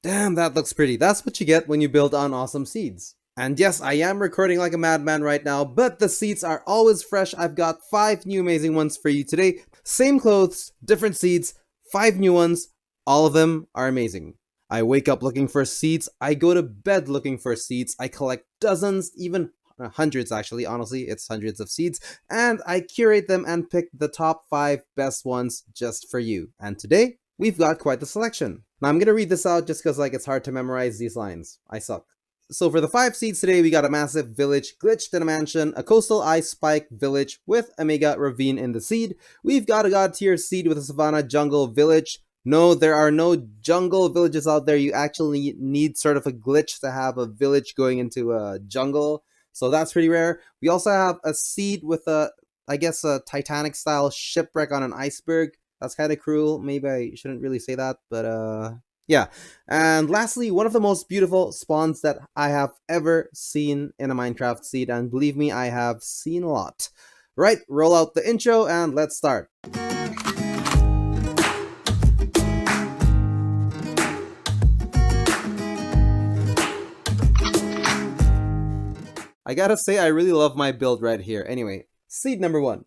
Damn, that looks pretty. That's what you get when you build on awesome seeds. And yes, I am recording like a madman right now, but the seeds are always fresh. I've got 5 new amazing ones for you today. Same clothes, different seeds, 5 new ones. All of them are amazing. I wake up looking for seeds. I go to bed looking for seeds. I collect dozens, even hundreds actually. Honestly, it's hundreds of seeds. And I curate them and pick the top 5 best ones just for you. And today, we've got quite the selection. Now I'm going to read this out just because it's hard to memorize these lines. I suck. So for the 5 seeds today, we got a massive village glitched in a mansion, a coastal ice spike village with a mega ravine in the seed. We've got a god tier seed with a Savana Jungle Village. No, there are no jungle villages out there. You actually need sort of a glitch to have a village going into a jungle. So that's pretty rare. We also have a seed with a Titanic style shipwreck on an iceberg. That's kind of cruel. Maybe I shouldn't really say that, but yeah. And lastly, one of the most beautiful spawns that I have ever seen in a Minecraft seed, and believe me, I have seen a lot. Right, roll out the intro and let's start. I gotta say, I really love my build right here. Anyway, seed number 1.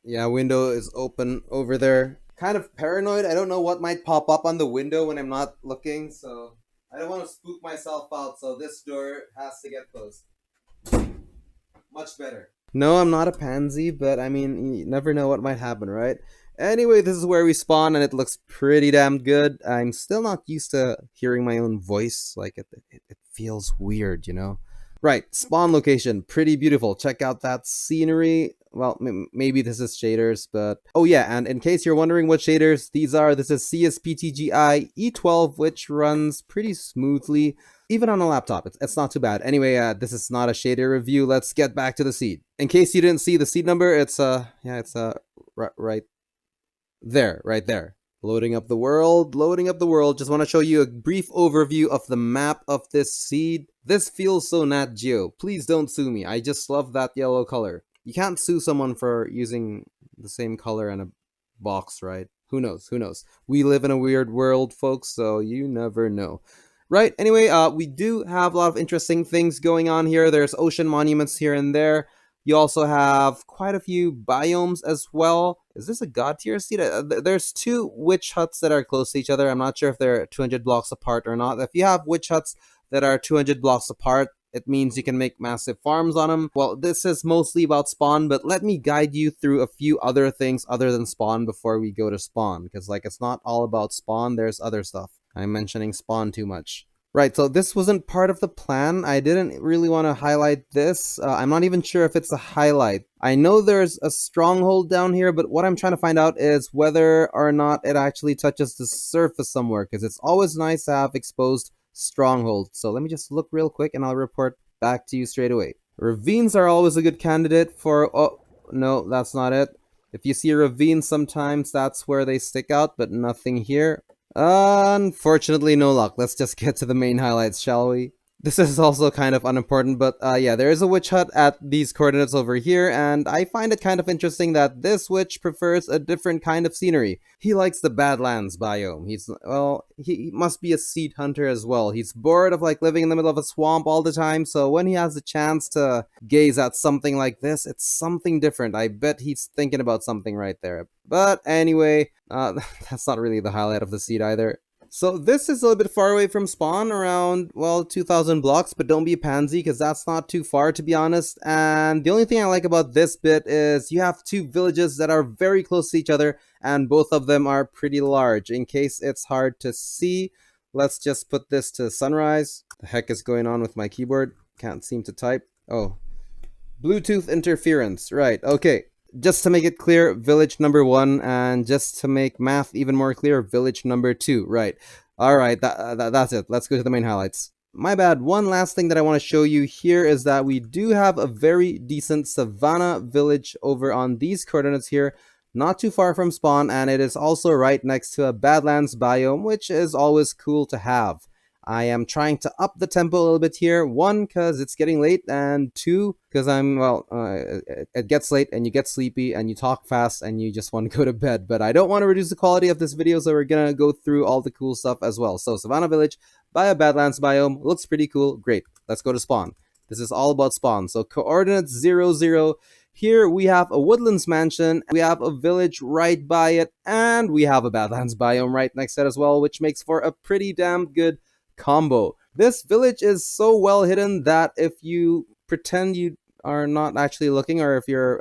Yeah, window is open over there. Kind of paranoid. I don't know what might pop up on the window when I'm not looking, so I don't want to spook myself out, so this door has to get closed. Much better. No, I'm not a pansy, but I mean, you never know what might happen, right? Anyway, this is where we spawn, and it looks pretty damn good. I'm still not used to hearing my own voice. Like, it feels weird, you know? Right, spawn location, pretty beautiful. Check out that scenery. Well, maybe this is shaders, but... Oh yeah, and in case you're wondering what shaders these are, this is CSPTGI E12, which runs pretty smoothly, even on a laptop. It's not too bad. Anyway, this is not a shader review. Let's get back to the seed. In case you didn't see the seed number, it's right there, right there. Loading up the world, loading up the world. Just want to show you a brief overview of the map of this seed. This feels so Nat Geo. Please don't sue me. I just love that yellow color. You can't sue someone for using the same color in a box, right? Who knows? Who knows? We live in a weird world, folks, so you never know. Right, anyway, we do have a lot of interesting things going on here. There's ocean monuments here and there. You also have quite a few biomes as well. Is this a god tier seed? There's 2 witch huts that are close to each other. I'm not sure if they're 200 blocks apart or not. If you have witch huts that are 200 blocks apart, it means you can make massive farms on them. Well, this is mostly about spawn, but let me guide you through a few other things other than spawn before we go to spawn. Because, it's not all about spawn. There's other stuff. I'm mentioning spawn too much. Right, so this wasn't part of the plan. I didn't really want to highlight this. I'm not even sure if it's a highlight. I know there's a stronghold down here, but what I'm trying to find out is whether or not it actually touches the surface somewhere, because it's always nice to have exposed strongholds. So let me just look real quick and I'll report back to you straight away. Ravines are always a good candidate for... Oh, no, that's not it. If you see a ravine, sometimes that's where they stick out, but nothing here. Unfortunately, no luck. Let's just get to the main highlights, shall we? This is also kind of unimportant, but yeah, there is a witch hut at these coordinates over here, and I find it kind of interesting that this witch prefers a different kind of scenery. He likes the Badlands biome. He must be a seed hunter as well. He's bored of living in the middle of a swamp all the time, so when he has the chance to gaze at something like this, it's something different. I bet he's thinking about something right there. But anyway, that's not really the highlight of the seed either. So this is a little bit far away from spawn, around, 2,000 blocks, but don't be a pansy because that's not too far, to be honest. And the only thing I like about this bit is you have 2 villages that are very close to each other, and both of them are pretty large. In case it's hard to see, let's just put this to sunrise. The heck is going on with my keyboard? Can't seem to type. Oh, Bluetooth interference, right, okay. Just to make it clear, village number 1, and just to make math even more clear, village number 2, right. Alright, that's it. Let's go to the main highlights. My bad, one last thing that I want to show you here is that we do have a very decent Savana village over on these coordinates here, not too far from spawn, and it is also right next to a Badlands biome, which is always cool to have. I am trying to up the tempo a little bit here. One, because it's getting late, and two, because it gets late and you get sleepy and you talk fast and you just want to go to bed. But I don't want to reduce the quality of this video, so we're gonna go through all the cool stuff as well. So Savana Village by a Badlands biome looks pretty cool. Great. Let's go to spawn. This is all about spawn. So coordinates 0, 0. Here we have a Woodlands mansion, we have a village right by it, and we have a Badlands biome right next to it as well, which makes for a pretty damn good combo. This village is so well hidden that if you pretend you are not actually looking, or if you're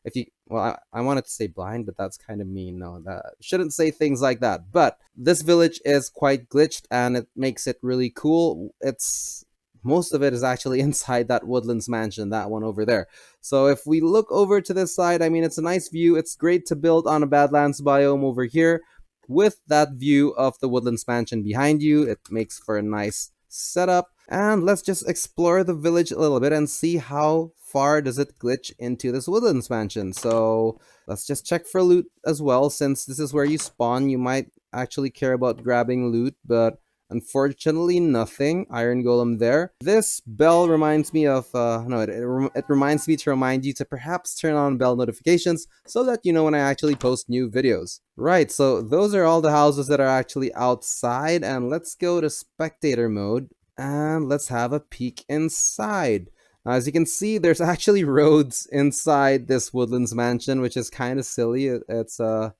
if you, well, I wanted to say blind, but that's kind of mean. No, that shouldn't say things like that. But this village is quite glitched, and it makes it really cool. Most of it is actually inside that Woodlands mansion, that one over there. So if we look over to this side, I mean, it's a nice view. It's great to build on a Badlands biome over here with that view of the Woodlands mansion behind you. It makes for a nice setup. And let's just explore the village a little bit and see how far does it glitch into this Woodlands mansion. So let's just check for loot as well. Since this is where you spawn, you might actually care about grabbing loot, but unfortunately nothing. Iron golem there. This bell reminds me of it reminds me to remind you to perhaps turn on bell notifications so that you know when I actually post new videos. Right, so those are all the houses that are actually outside, and let's go to spectator mode and let's have a peek inside. Now, as you can see, there's actually roads inside this Woodlands mansion, which is kind of silly.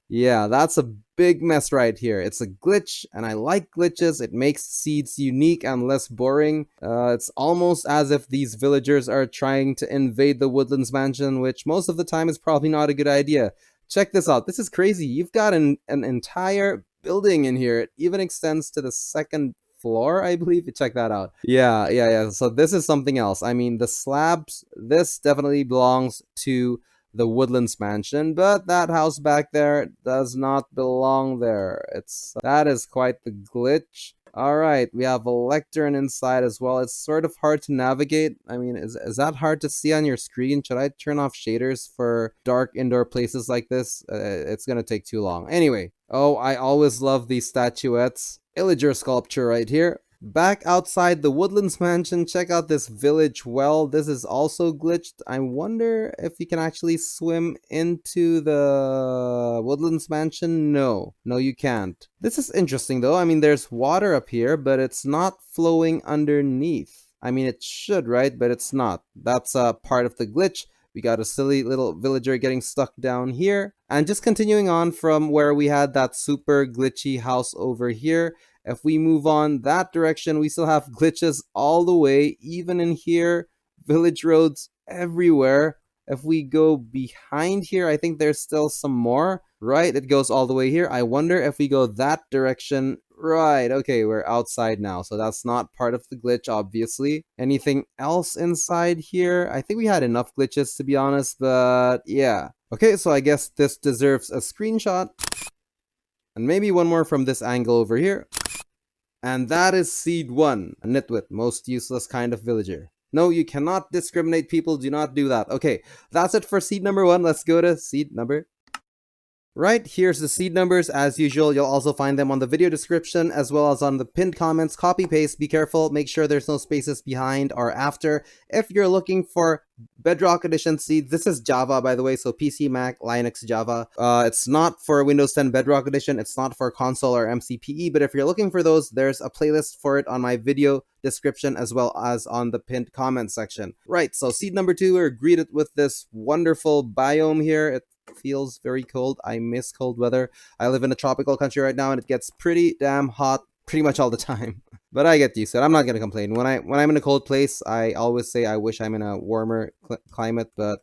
Yeah, that's a big mess right here. It's a glitch, and I like glitches. It makes seeds unique and less boring. It's almost as if these villagers are trying to invade the Woodlands mansion, which most of the time is probably not a good idea. Check this out. This is crazy. You've got an entire building in here. It even extends to the second floor, I believe. Check that out. Yeah. So this is something else. I mean, the slabs, this definitely belongs to the Woodlands mansion, but that house back there does not belong there. That is quite the glitch. All right, we have a lectern inside as well. It's sort of hard to navigate. I mean, is that hard to see on your screen? Should I turn off shaders for dark indoor places like this? It's gonna take too long. Anyway, oh, I always love these statuettes. Illager sculpture right here. Back outside the Woodlands mansion, check out this village well. This is also glitched. I wonder if you can actually swim into the Woodlands mansion. No, you can't. This is interesting though. I mean, there's water up here, but it's not flowing underneath. I mean, it should, right? But it's not. That's a part of the glitch. We got a silly little villager getting stuck down here. And just continuing on from where we had that super glitchy house over here, if we move on that direction, we still have glitches all the way, even in here. Village roads everywhere. If we go behind here, I think there's still some more. Right, it goes all the way here. I wonder if we go that direction. Right, okay, we're outside now, so that's not part of the glitch, obviously. Anything else inside here? I think we had enough glitches, to be honest, but yeah. Okay, so I guess this deserves a screenshot. And maybe one more from this angle over here. And that is Seed 1, a nitwit, most useless kind of villager. No, you cannot discriminate people, do not do that. Okay, that's it for seed number 1. Let's go to seed number. Right, here's the seed numbers. As usual, you'll also find them on the video description as well as on the pinned comments. Copy paste, be careful, make sure there's no spaces behind or after. If you're looking for Bedrock Edition seeds, this is Java, by the way, so PC, Mac, Linux, Java. It's not for Windows 10 Bedrock Edition, it's not for console or MCPE, but if you're looking for those, there's a playlist for it on my video description as well as on the pinned comment section. Right, so seed number 2, we're greeted with this wonderful biome here. It feels very cold. I miss cold weather. I live in a tropical country right now and it gets pretty damn hot pretty much all the time. But I get used to it. I'm not gonna complain. When I'm in a cold place, I always say I wish I'm in a warmer climate, but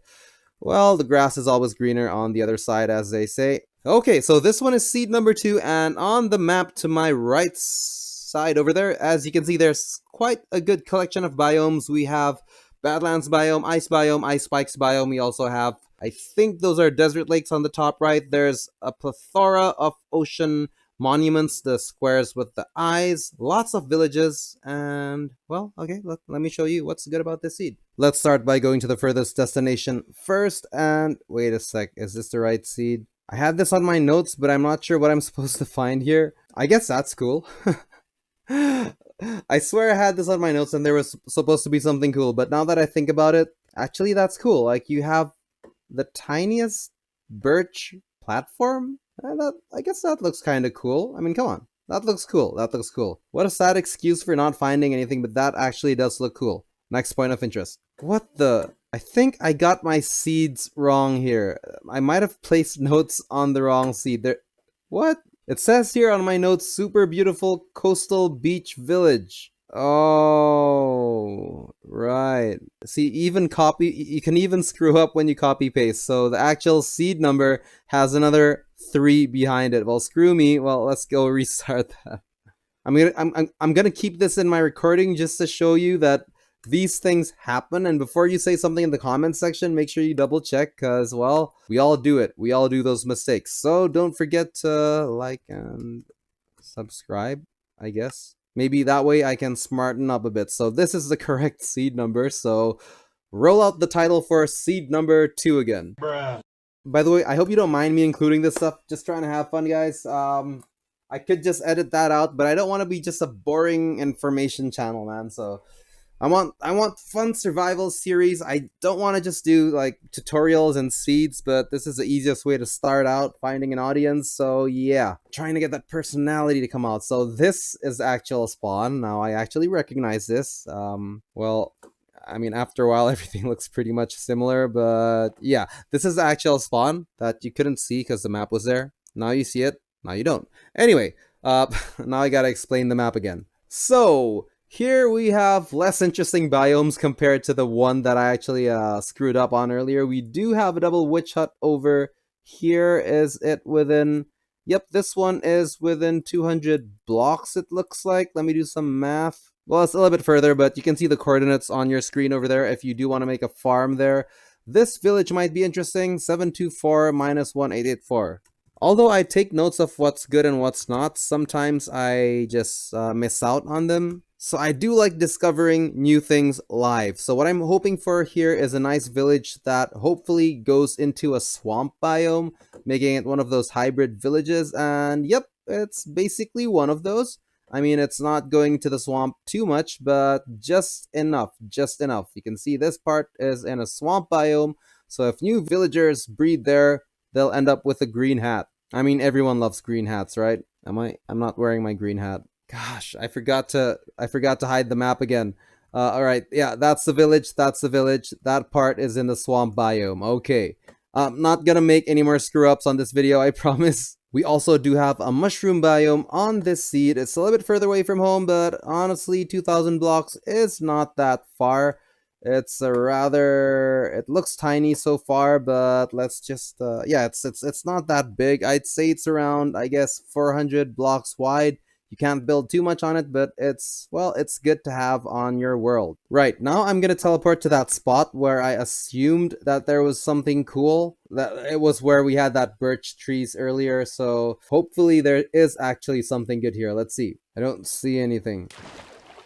well, the grass is always greener on the other side, as they say. Okay, so this one is seed number 2, and on the map to my right side over there, as you can see, there's quite a good collection of biomes. We have Badlands biome, Ice Spikes biome. We also have, I think those are desert lakes on the top right. There's a plethora of ocean monuments, the squares with the eyes, lots of villages, and, well, okay, let me show you what's good about this seed. Let's start by going to the furthest destination first, and wait a sec, is this the right seed? I had this on my notes, but I'm not sure what I'm supposed to find here. I guess that's cool. I swear I had this on my notes and there was supposed to be something cool, but now that I think about it, actually that's cool. Like you have the tiniest birch platform? I guess that looks kind of cool. I mean, come on. That looks cool. That looks cool. What a sad excuse for not finding anything, but that actually does look cool. Next point of interest. What the? I think I got my seeds wrong here. I might have placed notes on the wrong seed. There. What? It says here on my notes, super beautiful coastal beach village. Oh, right. See, even you can even screw up when you copy paste. So the actual seed number has another 3 behind it. Well, screw me. Well, let's go restart that. I'm gonna keep this in my recording just to show you that these things happen. And before you say something in the comments section, make sure you double check, because, well, we all do it. We all do those mistakes. So don't forget to like and subscribe, I guess. Maybe that way I can smarten up a bit. So this is the correct seed number. So roll out the title for seed number 2 again. Bruh. By the way, I hope you don't mind me including this stuff. Just trying to have fun, guys. I could just edit that out, but I don't want to be just a boring information channel, man. So I want fun survival series. I don't want to just do like tutorials and seeds, but this is the easiest way to start out finding an audience. So yeah, trying to get that personality to come out. So this is actual spawn. Now I actually recognize this. Well, I mean, after a while, everything looks pretty much similar, but yeah, this is the actual spawn that you couldn't see because the map was there. Now you see it. Now you don't. Anyway, now I gotta explain the map again. So here we have less interesting biomes compared to the one that I actually screwed up on earlier. We do have a double witch hut over here. Is it within... Yep, this one is within 200 blocks, it looks like. Let me do some math. Well, it's a little bit further, but you can see the coordinates on your screen over there if you do want to make a farm there. This village might be interesting. 724 minus 1884. Although I take notes of what's good and what's not, sometimes I just miss out on them. So I do like discovering new things live. So what I'm hoping for here is a nice village that hopefully goes into a swamp biome, making it one of those hybrid villages. And yep, it's basically one of those. I mean, it's not going to the swamp too much, but just enough, just enough. You can see this part is in a swamp biome. So if new villagers breed there, they'll end up with a green hat. I mean, everyone loves green hats, right? I'm not wearing my green hat. Gosh, I forgot to hide the map again. All right, yeah, that's the village. That's the village. That part is in the swamp biome. Okay, I'm not gonna make any more screw ups on this video, I promise. We also do have a mushroom biome on this seed. It's a little bit further away from home, but honestly, 2,000 blocks is not that far. It's a rather... It looks tiny so far, but let's just... yeah, it's not that big. I'd say it's around, I guess, 400 blocks wide. You can't build too much on it, but it's, well, it's good to have on your world. Right, now I'm gonna teleport to that spot where I assumed that there was something cool. That it was where we had that birch trees earlier, so hopefully there is actually something good here. Let's see. I don't see anything.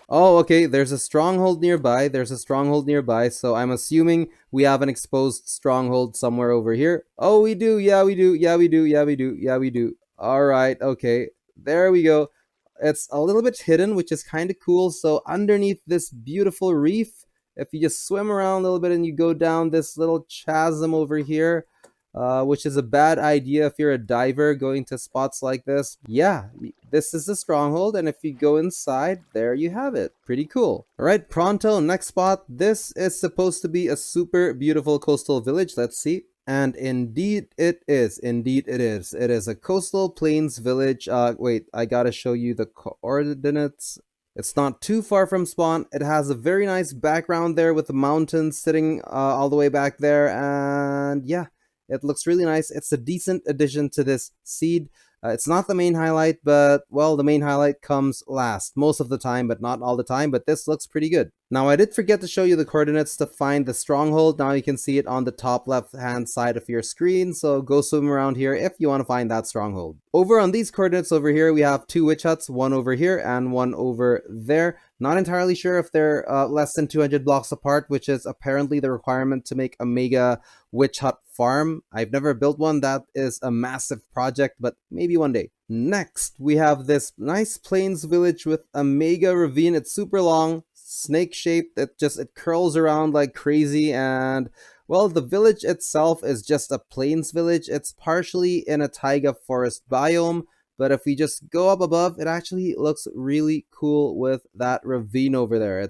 Oh, okay, there's a stronghold nearby. There's a stronghold nearby, so I'm assuming we have an exposed stronghold somewhere over here. Oh, we do. Yeah, we do. Yeah, we do. Yeah, we do. Yeah, we do. All right, okay. There we go. It's a little bit hidden, which is kind of cool. So underneath this beautiful reef, if you just swim around a little bit and you go down this little chasm over here, which is a bad idea if you're a diver going to spots like this. Yeah, this is the stronghold, and if you go inside, there you have it. Pretty cool. All right, pronto, next spot. This is supposed to be a super beautiful coastal village. Let's see. And indeed it is. Indeed it is. It is a coastal plains village. Wait, I gotta show you the coordinates. It's not too far from spawn. It has a very nice background there with the mountains sitting all the way back there. And yeah, it looks really nice. It's a decent addition to this seed. It's not the main highlight, but, well, the main highlight comes last. Most of the time, but not all the time. But this looks pretty good. Now, I did forget to show you the coordinates to find the stronghold. Now you can see it on the top left-hand side of your screen. So go swim around here if you want to find that stronghold. Over on these coordinates over here, we have 2 witch huts. One over here and one over there. Not entirely sure if they're less than 200 blocks apart, which is apparently the requirement to make a mega witch hut farm. I've never built one. That is a massive project, but maybe one day. Next, we have this nice plains village with a mega ravine. It's super long, snake shaped. It curls around like crazy, and well, the village itself is just a plains village. It's partially in a taiga forest biome, but if we just go up above, it actually looks really cool with that ravine over there.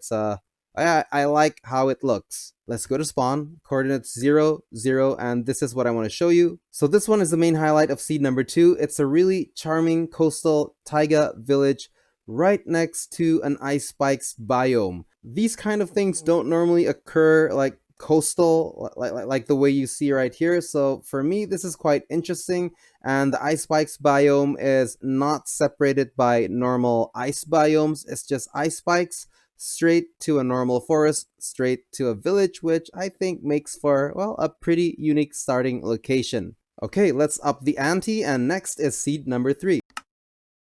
I like how it looks. Let's go to spawn, coordinates 0, 0, and this is what I want to show you. So this one is the main highlight of seed number 2. It's a really charming coastal taiga village right next to an ice spikes biome. These kind of things don't normally occur like coastal, like the way you see right here. So for me, this is quite interesting, and the ice spikes biome is not separated by normal ice biomes. It's just ice spikes straight to a normal forest, straight to a village, which I think makes for, well, a pretty unique starting location. Okay, let's up the ante, and next is seed number 3.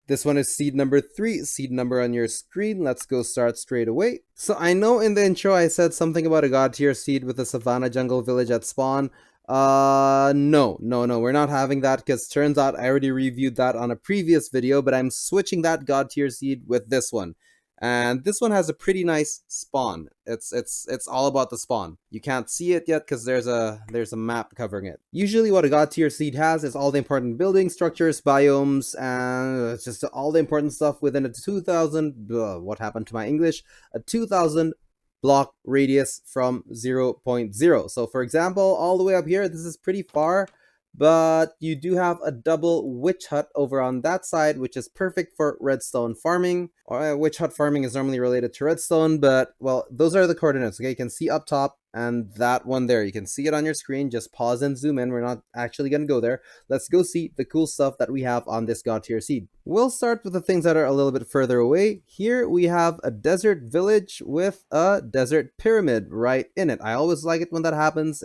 This one is seed number 3, seed number on your screen. Let's go start straight away. So I know in the intro I said something about a god tier seed with a Savana Jungle Village at spawn. No, we're not having that, because turns out I already reviewed that on a previous video, but I'm switching that god tier seed with this one. And this one has a pretty nice spawn. It's all about the spawn. You can't see it yet because there's a map covering it. Usually what a god tier seed has is all the important building structures, biomes, and just all the important stuff within a 2000, what happened to my English? A 2000 block radius from 0.0. So for example, all the way up here, this is pretty far, but you do have a double witch hut over on that side, which is perfect for redstone farming. Witch hut farming is normally related to redstone, but well, those are the coordinates. Okay, you can see up top, and that one there, you can see it on your screen. Just pause and zoom in. We're not actually going to go there. Let's go see the cool stuff that we have on this god tier seed. We'll start with the things that are a little bit further away. Here we have a desert village with a desert pyramid right in it. I always like it when that happens.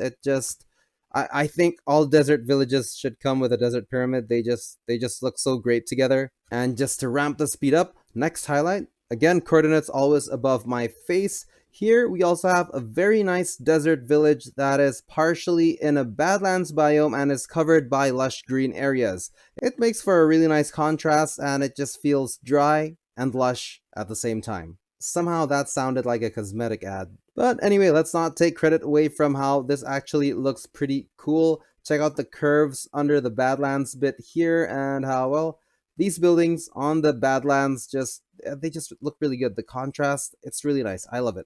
I think all desert villages should come with a desert pyramid. They just look so great together. And just to ramp the speed up, next highlight, again, coordinates always above my face. Here we also have a very nice desert village that is partially in a badlands biome and is covered by lush green areas. It makes for a really nice contrast, and it just feels dry and lush at the same time. Somehow that sounded like a cosmetic ad. But anyway, let's not take credit away from how this actually looks pretty cool. Check out the curves under the Badlands bit here, and how, well, these buildings on the Badlands they just look really good. The contrast, it's really nice. I love it.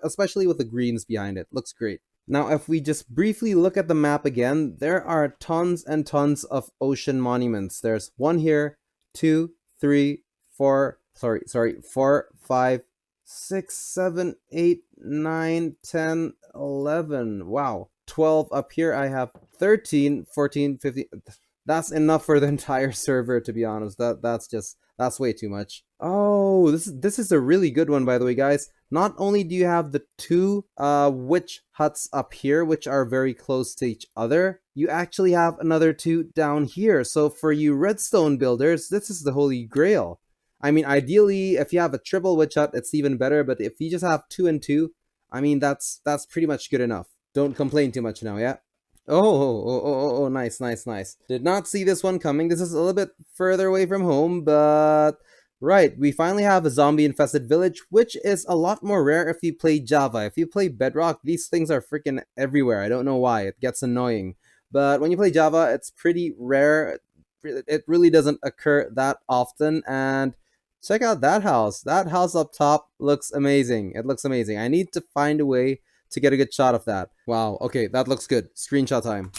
Especially with the greens behind it. Looks great. Now, if we just briefly look at the map again, there are tons and tons of ocean monuments. There's one here, 2, 3, 4, 4, 5, 6, 7, 8, 9, 10, 11. Wow. 12 up here. I have 13, 14, 15. That's enough for the entire server, to be honest. That's way too much. Oh, this is a really good one, by the way, guys. Not only do you have the 2 witch huts up here, which are very close to each other, you actually have another 2 down here. So for you redstone builders, this is the holy grail. I mean, ideally, if you have a triple witch hut, it's even better. But if you just have 2 and 2, I mean, that's pretty much good enough. Don't complain too much now, yeah? Oh, nice. Did not see this one coming. This is a little bit further away from home, but right, we finally have a zombie-infested village, which is a lot more rare if you play Java. If you play Bedrock, these things are freaking everywhere. I don't know why. It gets annoying. But when you play Java, it's pretty rare. It really doesn't occur that often, and check out that house. That house up top looks amazing. It looks amazing. I need to find a way to get a good shot of that. Wow, okay, that looks good. Screenshot time.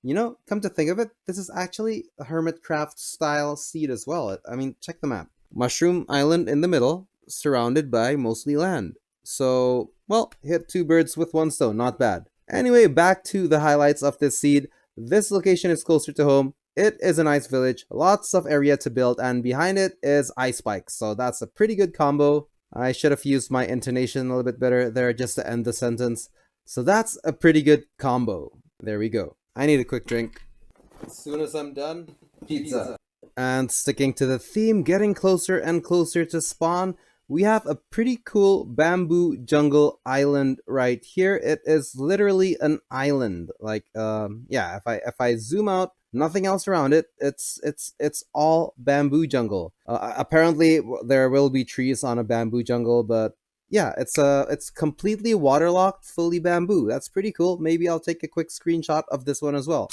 You know, come to think of it, this is actually a Hermitcraft style seed as well. I mean, check the map. Mushroom Island in the middle, surrounded by mostly land. So, well, hit 2 birds with 1 stone, not bad. Anyway, back to the highlights of this seed. This location is closer to home. It is a nice village, lots of area to build, and behind it is ice spikes. So that's a pretty good combo. I should have used my intonation a little bit better there just to end the sentence. So that's a pretty good combo. There we go. I need a quick drink. As soon as I'm done, pizza. And sticking to the theme, getting closer and closer to spawn, we have a pretty cool bamboo jungle island right here. It is literally an island. Like, yeah, if I zoom out Nothing else around it. It's all bamboo jungle. Apparently, there will be trees on a bamboo jungle, but yeah, it's completely waterlocked, fully bamboo. That's pretty cool. Maybe I'll take a quick screenshot of this one as well.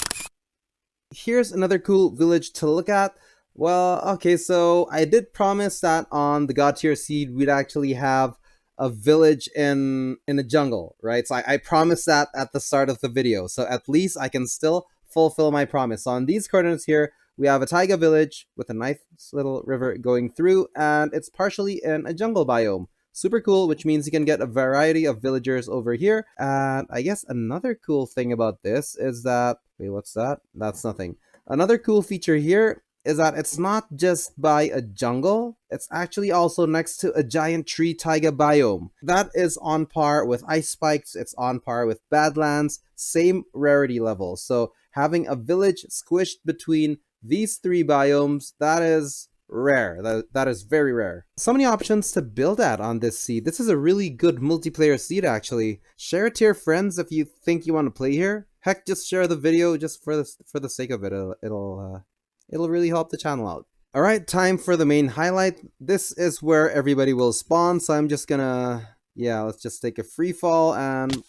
Here's another cool village to look at. Well, okay, so I did promise that on the God Tier seed we'd actually have a village in a jungle, right? So I promised that at the start of the video. So at least I can still fulfill my promise. So on these coordinates here, we have a taiga village with a nice little river going through, and it's partially in a jungle biome. Super cool, which means you can get a variety of villagers over here. And I guess another cool thing about this is that, wait, what's that? That's nothing. Another cool feature here is that it's not just by a jungle, it's actually also next to a giant tree taiga biome. That is on par with ice spikes, it's on par with badlands, same rarity level. So having a village squished between these three biomes, that is rare. That is very rare. So many options to build at on this seed. This is a really good multiplayer seed actually. Share it to your friends if you think you want to play here. Heck, just share the video just for the sake of it. It'll really help the channel out. Alright, time for the main highlight. This is where everybody will spawn, so I'm just gonna, yeah, let's just take a free fall and,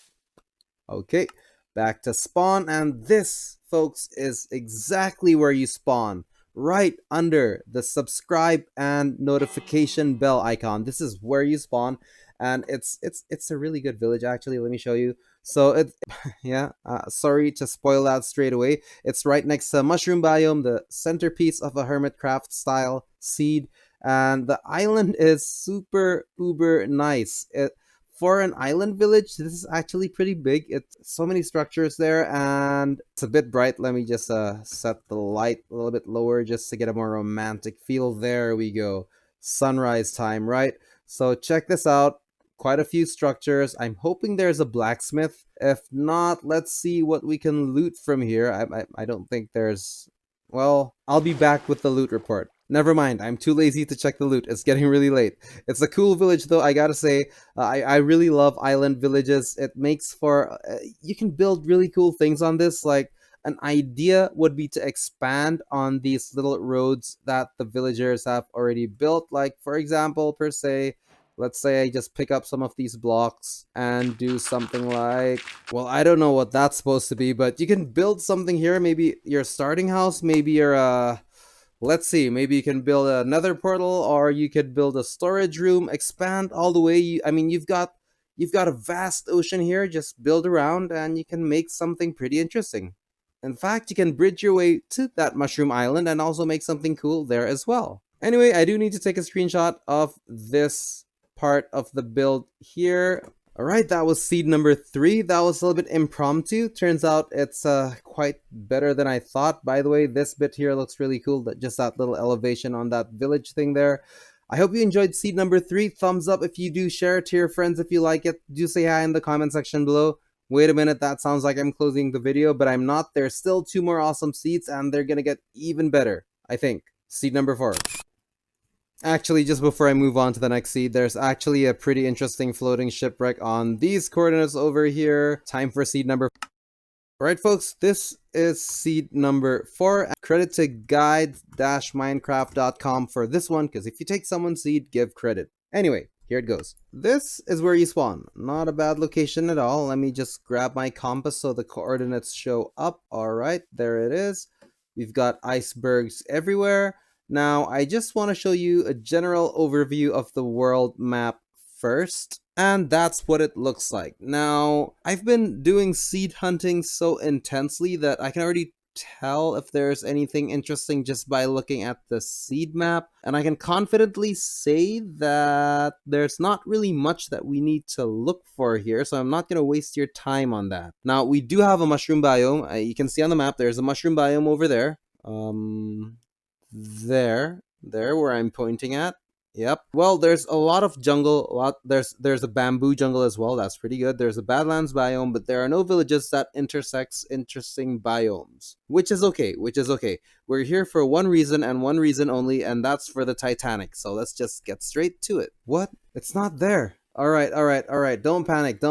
okay, back to spawn. And this, folks, is exactly where you spawn. Right under the subscribe and notification bell icon. This is where you spawn, and it's a really good village actually. Let me show you. So it's yeah, sorry to spoil that straight away. It's right next to mushroom biome, the centerpiece of a hermitcraft style seed, and the island is super uber nice. For an island village, this is actually pretty big. It's so many structures there, and it's a bit bright. Let me just set the light a little bit lower just to get a more romantic feel. There we go. Sunrise time, right? So check this out. Quite a few structures. I'm hoping there's a blacksmith. If not, let's see what we can loot from here. I don't think there's... Well, I'll be back with the loot report. Never mind, I'm too lazy to check the loot. It's getting really late. It's a cool village though, I gotta say. I really love island villages. It makes for... you can build really cool things on this. Like, an idea would be to expand on these little roads that the villagers have already built. Like, for example, per se, let's say I just pick up some of these blocks and do something like... Well, I don't know what that's supposed to be, but you can build something here. Maybe your starting house, maybe your... let's see, maybe you can build a nether portal, or you could build a storage room, expand all the way. I mean, you've got a vast ocean here. Just build around and you can make something pretty interesting. In fact, you can bridge your way to that mushroom island and also make something cool there as well. Anyway, I do need to take a screenshot of this part of the build here. Alright, that was seed number 3. That was a little bit impromptu. Turns out it's quite better than I thought. By the way, this bit here looks really cool. Just that little elevation on that village thing there. I hope you enjoyed seed number 3. Thumbs up if you do. Share it to your friends if you like it. Do say hi in the comment section below. Wait a minute, that sounds like I'm closing the video, but I'm not. There's still 2 more awesome seeds, and they're gonna get even better, I think. Seed number 4. Actually, just before I move on to the next seed, there's actually a pretty interesting floating shipwreck on these coordinates over here. Time for seed number 4. Alright folks, this is seed number 4. Credit to guide-minecraft.com for this one, because if you take someone's seed, give credit. Anyway, here it goes. This is where you spawn. Not a bad location at all. Let me just grab my compass so the coordinates show up. Alright, there it is. We've got icebergs everywhere. Now, I just want to show you a general overview of the world map first, and that's what it looks like. Now, I've been doing seed hunting so intensely that I can already tell if there's anything interesting just by looking at the seed map, and I can confidently say that there's not really much that we need to look for here, so I'm not going to waste your time on that. Now, we do have a mushroom biome. You can see on the map there's a mushroom biome over there. There where I'm pointing at. Yep. Well, there's a lot of jungle. There's a bamboo jungle as well. That's pretty good. There's a badlands biome, but there are no villages that intersects interesting biomes, which is okay. We're here for one reason and one reason only, and that's for the Titanic. So let's just get straight to it. What? It's not there. All right. Don't panic.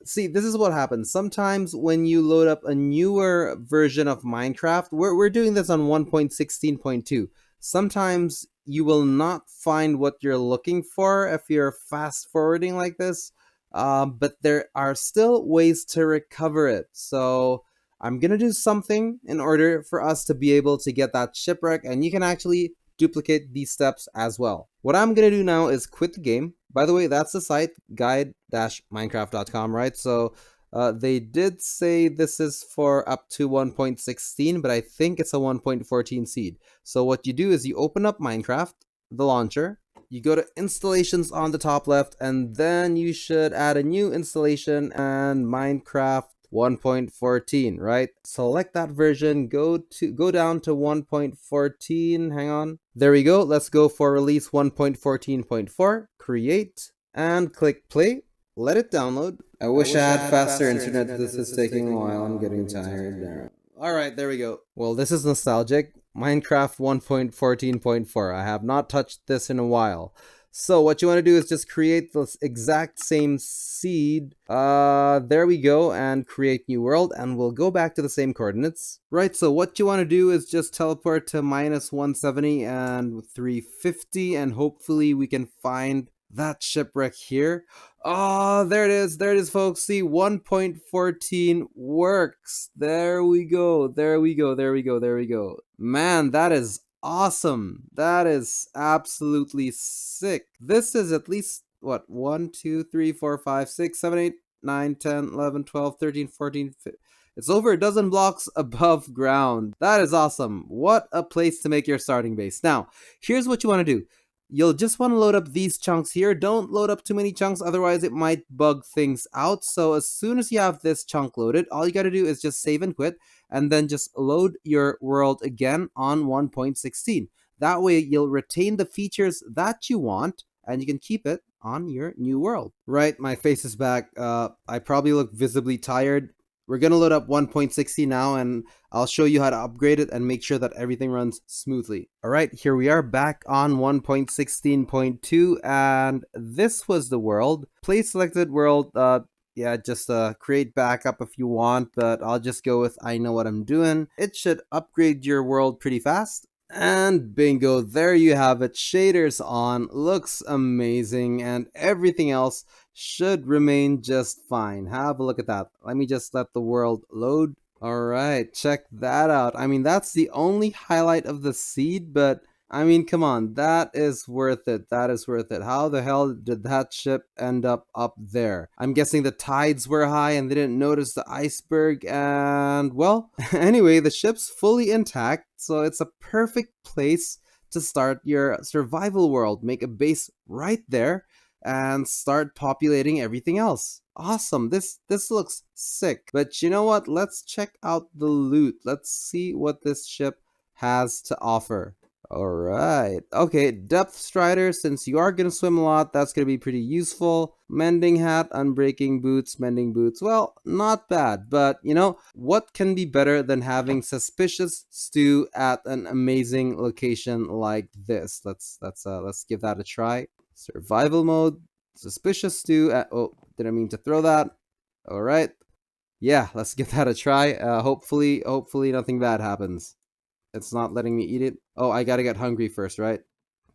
See, this is what happens. Sometimes when you load up a newer version of Minecraft, we're doing this on 1.16.2. Sometimes you will not find what you're looking for if you're fast forwarding like this, but there are still ways to recover it. So I'm going to do something in order for us to be able to get that shipwreck, and you can actually duplicate these steps as well. What I'm going to do now is quit the game. By the way, that's the site, guide-minecraft.com, right? So they did say this is for up to 1.16, but I think it's a 1.14 seed. So what you do is you open up Minecraft, the launcher, you go to installations on the top left, and then you should add a new installation and Minecraft 1.14, right? Select that version, go down to 1.14. Hang on. There we go. Let's go for release 1.14.4. Create and click play. Let it download. I wish I had faster internet. This is taking a while. I'm getting tired now. All right, there we go. Well, this is nostalgic. Minecraft 1.14.4. I have not touched this in a while. So what you want to do is just create the exact same seed. There we go, and create new world, and we'll go back to the same coordinates. Right, so what you want to do is just teleport to -170 and 350, and hopefully we can find that shipwreck here. Oh, there it is, folks. See, 1.14 works. There we go. Man, that is awesome. That is absolutely sick. This is at least, what, 1, 2, 3, 4, 5, 6, 7, 8, 9, 10, 11, 12, 13, 14, 15. It's over a dozen blocks above ground. That is awesome. What a place to make your starting base. Now, here's what you want to do. You'll just want to load up these chunks here. Don't load up too many chunks, otherwise it might bug things out. So as soon as you have this chunk loaded, all you got to do is just save and quit, and then just load your world again on 1.16. That way you'll retain the features that you want, and you can keep it on your new world. Right, my face is back. I probably look visibly tired. We're going to load up 1.60 now, and I'll show you how to upgrade it and make sure that everything runs smoothly. All right, here we are back on 1.16.2, and this was the world. Place selected world. Yeah, just create backup if you want, but I'll just go with I know what I'm doing. It should upgrade your world pretty fast. And bingo, there you have it. Shaders on, looks amazing, and everything else should remain just fine. Have a look at that. Let me just let the world load. All right, check that out. I mean, that's the only highlight of the seed, but I mean, come on, that is worth it. That is worth it. How the hell did that ship end up there? I'm guessing the tides were high and they didn't notice the iceberg, and well, anyway, the ship's fully intact, so it's a perfect place to start your survival world. Make a base right there and start populating everything else. Awesome. This looks sick. But you know what? Let's check out the loot. Let's see what this ship has to offer. Alright, okay, depth strider, since you are going to swim a lot, that's going to be pretty useful. Mending hat, unbreaking boots, mending boots, well, not bad, but you know, what can be better than having suspicious stew at an amazing location like this? Let's give that a try. Survival mode, suspicious stew at, oh, didn't mean to throw that. Alright, yeah, let's give that a try. Hopefully nothing bad happens. It's not letting me eat it. Oh, I gotta get hungry first, right?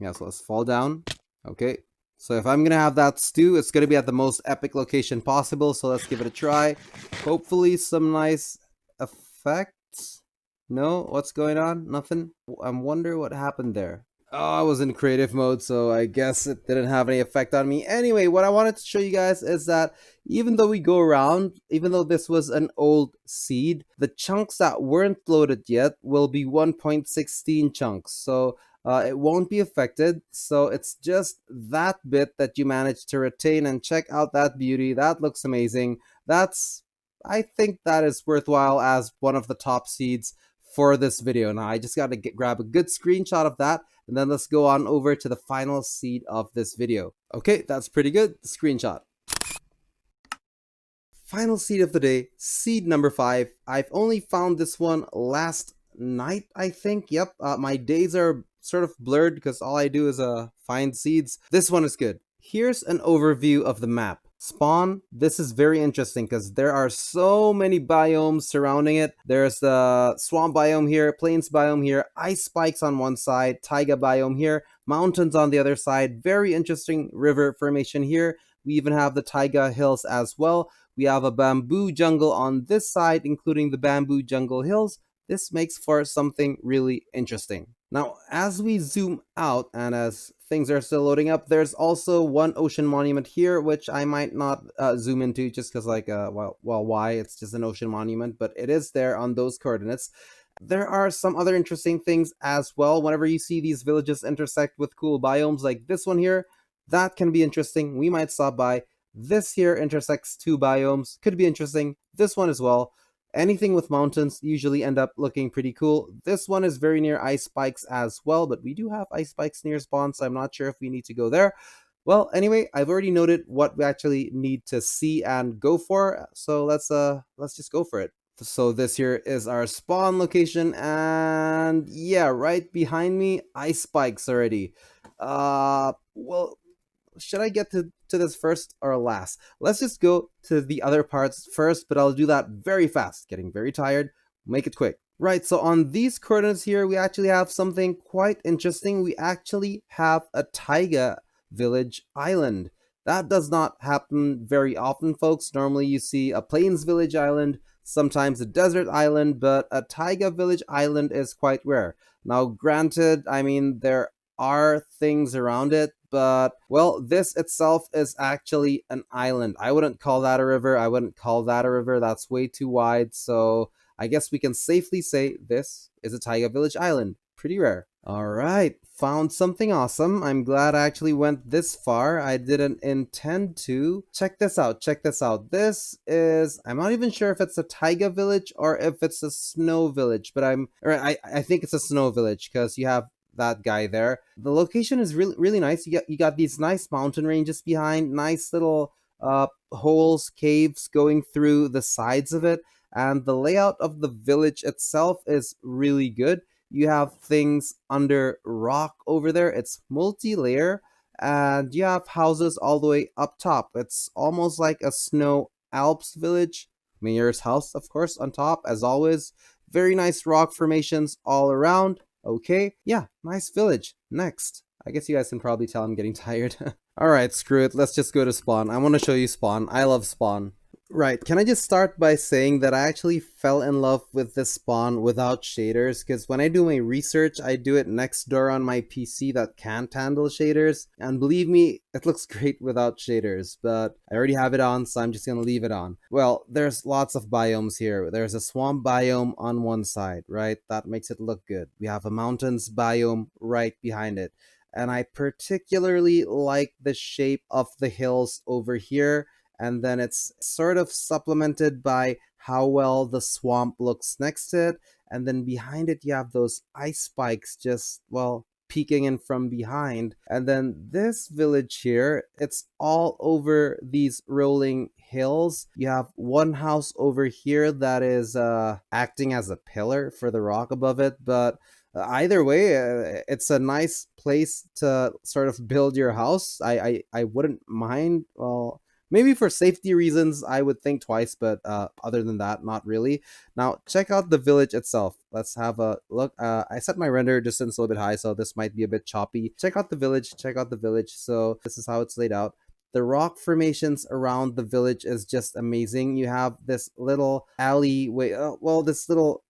Yeah, so let's fall down. Okay. So if I'm gonna have that stew, it's gonna be at the most epic location possible. So let's give it a try. Hopefully some nice effects. No? What's going on? Nothing? I wonder what happened there. Oh, I was in creative mode, so I guess it didn't have any effect on me. Anyway, what I wanted to show you guys is that even though we go around, even though this was an old seed, the chunks that weren't loaded yet will be 1.16 chunks. So it won't be affected. So it's just that bit that you managed to retain, and check out that beauty. That looks amazing. I think that is worthwhile as one of the top seeds for this video. Now I just got to grab a good screenshot of that, and then let's go on over to the final seed of this video. Okay, that's pretty good. Screenshot. Final seed of the day, seed number 5. I've only found this one last night, I think. Yep, my days are sort of blurred because all I do is find seeds. This one is good. Here's an overview of the map. spawn, this is very interesting because there are so many biomes surrounding it. There's the swamp biome here, plains biome here, ice spikes on one side, taiga biome here, mountains on the other side. Very interesting river formation here. We even have the taiga hills as well. We have a bamboo jungle on this side, including the bamboo jungle hills. This makes for something really interesting. Now, as we zoom out and as things are still loading up, there's also one ocean monument here, which I might not zoom into just because, like, well, why? It's just an ocean monument, but it is there on those coordinates. There are some other interesting things as well. Whenever you see these villages intersect with cool biomes like this one here, that can be interesting. We might stop by. This here intersects two biomes, could be interesting. This one as well. Anything with mountains usually end up looking pretty cool. This one is very near ice spikes as well, but we do have ice spikes near spawn, so I'm not sure if we need to go there. Well, anyway, I've already noted what we actually need to see and go for, so let's just go for it. So this here is our spawn location, and yeah, right behind me, ice spikes already. Well, should I get to this first or last? Let's just go to the other parts first, but I'll do that very fast. Getting very tired. Make it quick. Right, so on these coordinates here, we actually have something quite interesting. We actually have a taiga village island. That does not happen very often, folks. Normally you see a plains village island, sometimes a desert island, but a taiga village island is quite rare. Now, granted, I mean, there are things around it, but, well, this itself is actually an island. I wouldn't call that a river. I wouldn't call that a river. That's way too wide. So I guess we can safely say this is a taiga village island. Pretty rare. All right, found something awesome. I'm glad I actually went this far. I didn't intend to. Check this out. Check this out. This is, I'm not even sure if it's a taiga village or if it's a snow village, but I think it's a snow village because you have that guy there. The location is really nice. You got these nice mountain ranges behind, nice little holes, caves going through the sides of it, and the layout of the village itself is really good. You have things under rock over there. It's multi-layer, and you have houses all the way up top. It's almost like a snow Alps village. Mayor's house, of course, on top, as always. Very nice rock formations all around. Okay, yeah, nice village. Next. I guess you guys can probably tell I'm getting tired. Alright, screw it. Let's just go to spawn. I want to show you spawn. I love spawn. Right, can I just start by saying that I actually fell in love with this spawn without shaders, because when I do my research, I do it next door on my PC that can't handle shaders, and believe me, it looks great without shaders, but I already have it on, so I'm just gonna leave it on. Well, there's lots of biomes here. There's a swamp biome on one side, right? That makes it look good. We have a mountains biome right behind it, and I particularly like the shape of the hills over here. And then it's sort of supplemented by how well the swamp looks next to it. And then behind it, you have those ice spikes just, well, peeking in from behind. And then this village here, it's all over these rolling hills. You have one house over here that is acting as a pillar for the rock above it. But either way, it's a nice place to sort of build your house. I wouldn't mind, well, maybe for safety reasons, I would think twice, but other than that, not really. Now, check out the village itself. Let's have a look. I set my render distance a little bit high, so this might be a bit choppy. Check out the village. Check out the village. So this is how it's laid out. The rock formations around the village is just amazing. You have this little alleyway. Well, this little,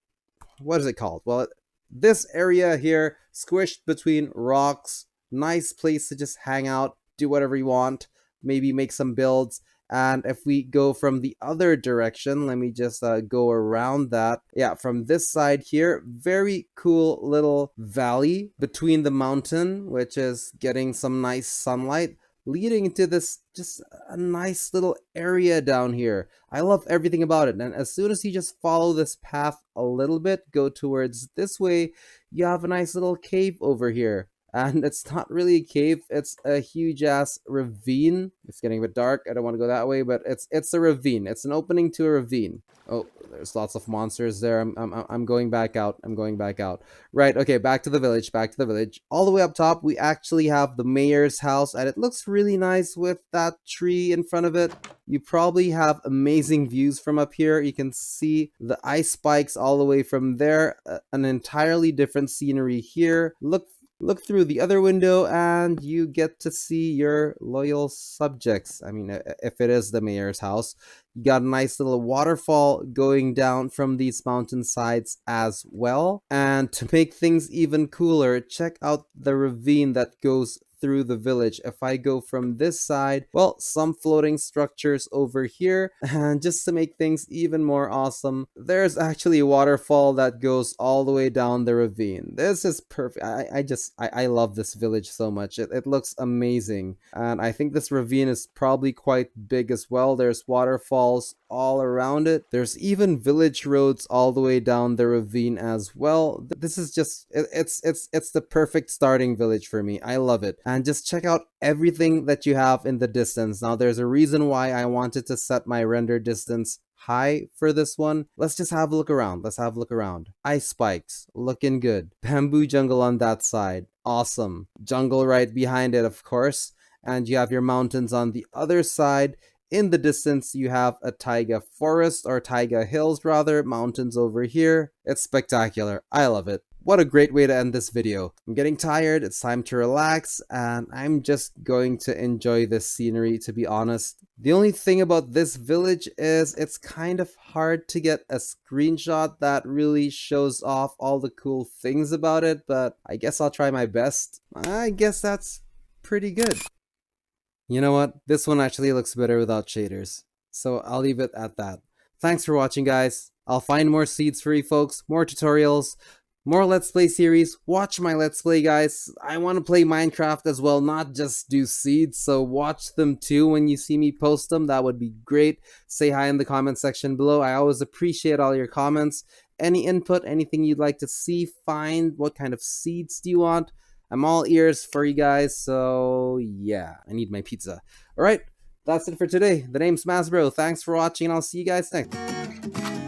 what is it called? Well, this area here, squished between rocks. Nice place to just hang out, do whatever you want. Maybe make some builds. And if we go from the other direction, let me just go around that. Yeah, from this side here, very cool little valley between the mountain, which is getting some nice sunlight, leading into this just a nice little area down here. I love everything about it. And as soon as you just follow this path a little bit, go towards this way, you have a nice little cave over here. And it's not really a cave, it's a huge ass ravine. It's getting a bit dark, I don't want to go that way, but it's a ravine. It's an opening to a ravine. Oh, there's lots of monsters there. I'm going back out. I'm going back out. Right, okay, back to the village, back to the village. All the way up top, we actually have the mayor's house, and it looks really nice with that tree in front of it. You probably have amazing views from up here. You can see the ice spikes all the way from there. An entirely different scenery here. Look through the other window and you get to see your loyal subjects. I mean, if it is the mayor's house. You got a nice little waterfall going down from these mountainsides as well. And to make things even cooler, check out the ravine that goes through the village. If I go from this side, well, some floating structures over here, and just to make things even more awesome, there's actually a waterfall that goes all the way down the ravine. This is perfect. I love this village so much. It looks amazing, and I think this ravine is probably quite big as well. There's waterfalls all around it. There's even village roads all the way down the ravine as well. This is just it's the perfect starting village for me. I love it. And just check out everything that you have in the distance. Now there's a reason why I wanted to set my render distance high for this one. Let's just have a look around. Let's have a look around. Ice spikes, looking good. Bamboo jungle on that side, awesome. Jungle right behind it, of course. And you have your mountains on the other side. In the distance, you have a taiga forest, or taiga hills rather, mountains over here. It's spectacular. I love it. What a great way to end this video. I'm getting tired, it's time to relax, and I'm just going to enjoy this scenery, to be honest. The only thing about this village is it's kind of hard to get a screenshot that really shows off all the cool things about it, but I guess I'll try my best. I guess that's pretty good. You know what? This one actually looks better without shaders, so I'll leave it at that. Thanks for watching, guys. I'll find more seeds for you folks, more tutorials, more Let's Play series. Watch my Let's Play, guys. I want to play Minecraft as well, not just do seeds, so watch them too when you see me post them. That would be great. Say hi in the comment section below. I always appreciate all your comments. Any input, anything you'd like to see, find, what kind of seeds do you want? I'm all ears for you guys, so yeah, I need my pizza. Alright, that's it for today. The name's MazBro. Thanks for watching, and I'll see you guys next time.